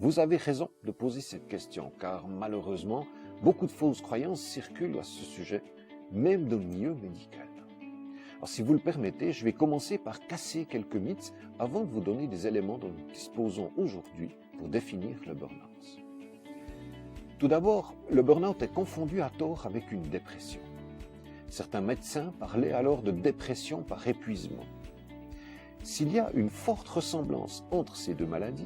Vous avez raison de poser cette question, car malheureusement, beaucoup de fausses croyances circulent à ce sujet, même dans le milieu médical. Alors, si vous le permettez, je vais commencer par casser quelques mythes avant de vous donner des éléments dont nous disposons aujourd'hui pour définir le burn-out. Tout d'abord, le burn-out est confondu à tort avec une dépression. Certains médecins parlaient alors de dépression par épuisement. S'il y a une forte ressemblance entre ces deux maladies,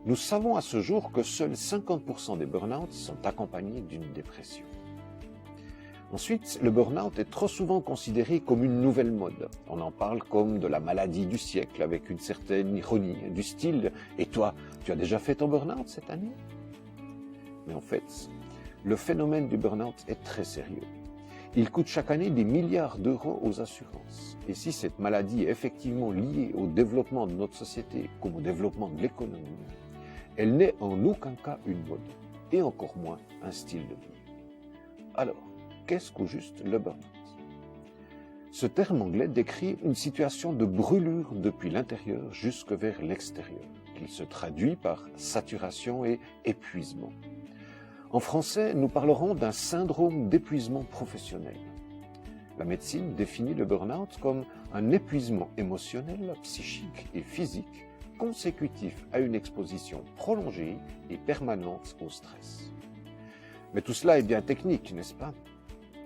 nous savons à ce jour que seuls 50% des burn-out sont accompagnés d'une dépression. Ensuite, le burn-out est trop souvent considéré comme une nouvelle mode. On en parle comme de la maladie du siècle, avec une certaine ironie, du style « Et toi, tu as déjà fait ton burn-out cette année ?» Mais en fait, le phénomène du burn-out est très sérieux. Il coûte chaque année des milliards d'euros aux assurances. Et si cette maladie est effectivement liée au développement de notre société comme au développement de l'économie, elle n'est en aucun cas une mode, et encore moins un style de vie. Alors, qu'est-ce qu'au juste le burn-out? Ce terme anglais décrit une situation de brûlure depuis l'intérieur jusque vers l'extérieur, qui se traduit par saturation et épuisement. En français, nous parlerons d'un syndrome d'épuisement professionnel. La médecine définit le burn-out comme un épuisement émotionnel, psychique et physique consécutif à une exposition prolongée et permanente au stress. Mais tout cela est bien technique, n'est-ce pas?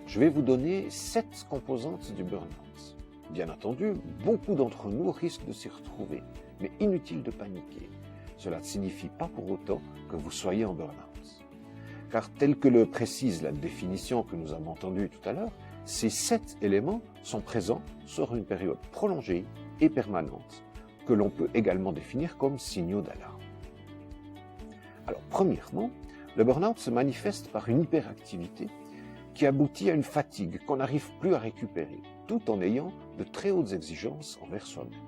Je vais vous donner 7 composantes du burn-out. Bien entendu, beaucoup d'entre nous risquent de s'y retrouver, mais inutile de paniquer. Cela ne signifie pas pour autant que vous soyez en burn-out. Car tel que le précise la définition que nous avons entendue tout à l'heure, ces 7 éléments sont présents sur une période prolongée et permanente, que l'on peut également définir comme signaux d'alarme. Alors, premièrement, le burn-out se manifeste par une hyperactivité qui aboutit à une fatigue qu'on n'arrive plus à récupérer, tout en ayant de très hautes exigences envers soi-même.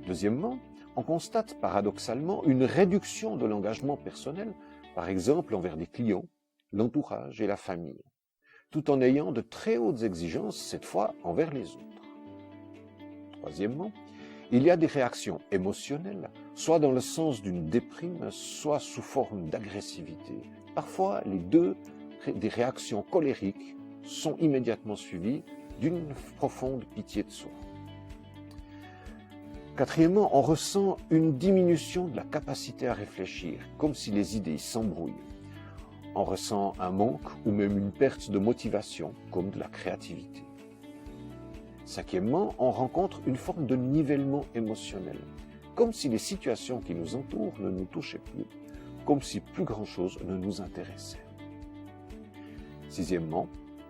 Deuxièmement, on constate paradoxalement une réduction de l'engagement personnel, par exemple envers des clients, l'entourage et la famille, tout en ayant de très hautes exigences, cette fois envers les autres. Troisièmement, il y a des réactions émotionnelles, soit dans le sens d'une déprime, soit sous forme d'agressivité. Parfois, les deux, des réactions colériques, sont immédiatement suivies d'une profonde pitié de soi. Quatrièmement, on ressent une diminution de la capacité à réfléchir, comme si les idées s'embrouillent. On ressent un manque ou même une perte de motivation, comme de la créativité. Cinquièmement, on rencontre une forme de nivellement émotionnel, comme si les situations qui nous entourent ne nous touchaient plus, comme si plus grand-chose ne nous intéressait. Sixièmement,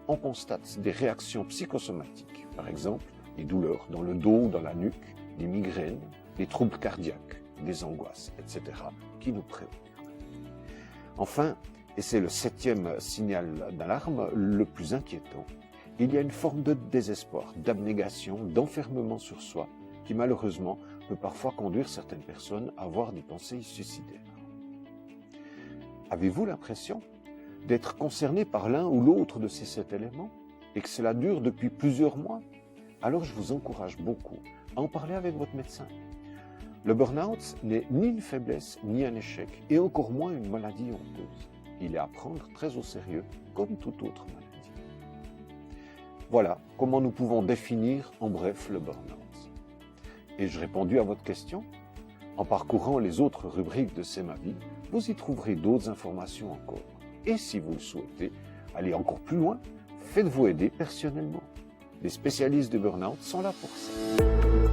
on constate des réactions psychosomatiques, par exemple des douleurs dans le dos ou dans la nuque, des migraines, des troubles cardiaques, des angoisses, etc., qui nous préoccupent. Enfin, et c'est le 7e signal d'alarme le plus inquiétant, il y a une forme de désespoir, d'abnégation, d'enfermement sur soi, qui malheureusement peut parfois conduire certaines personnes à avoir des pensées suicidaires. Avez-vous l'impression d'être concerné par l'un ou l'autre de ces 7 éléments et que cela dure depuis plusieurs mois? Alors je vous encourage beaucoup à en parler avec votre médecin. Le burn-out n'est ni une faiblesse ni un échec, et encore moins une maladie honteuse. Il est à prendre très au sérieux, comme toute autre maladie. Voilà comment nous pouvons définir en bref le burn-out. Ai-je répondu à votre question? En parcourant les autres rubriques de C'est ma vie, vous y trouverez d'autres informations encore. Et si vous le souhaitez, allez encore plus loin, faites-vous aider personnellement. Les spécialistes de burn-out sont là pour ça.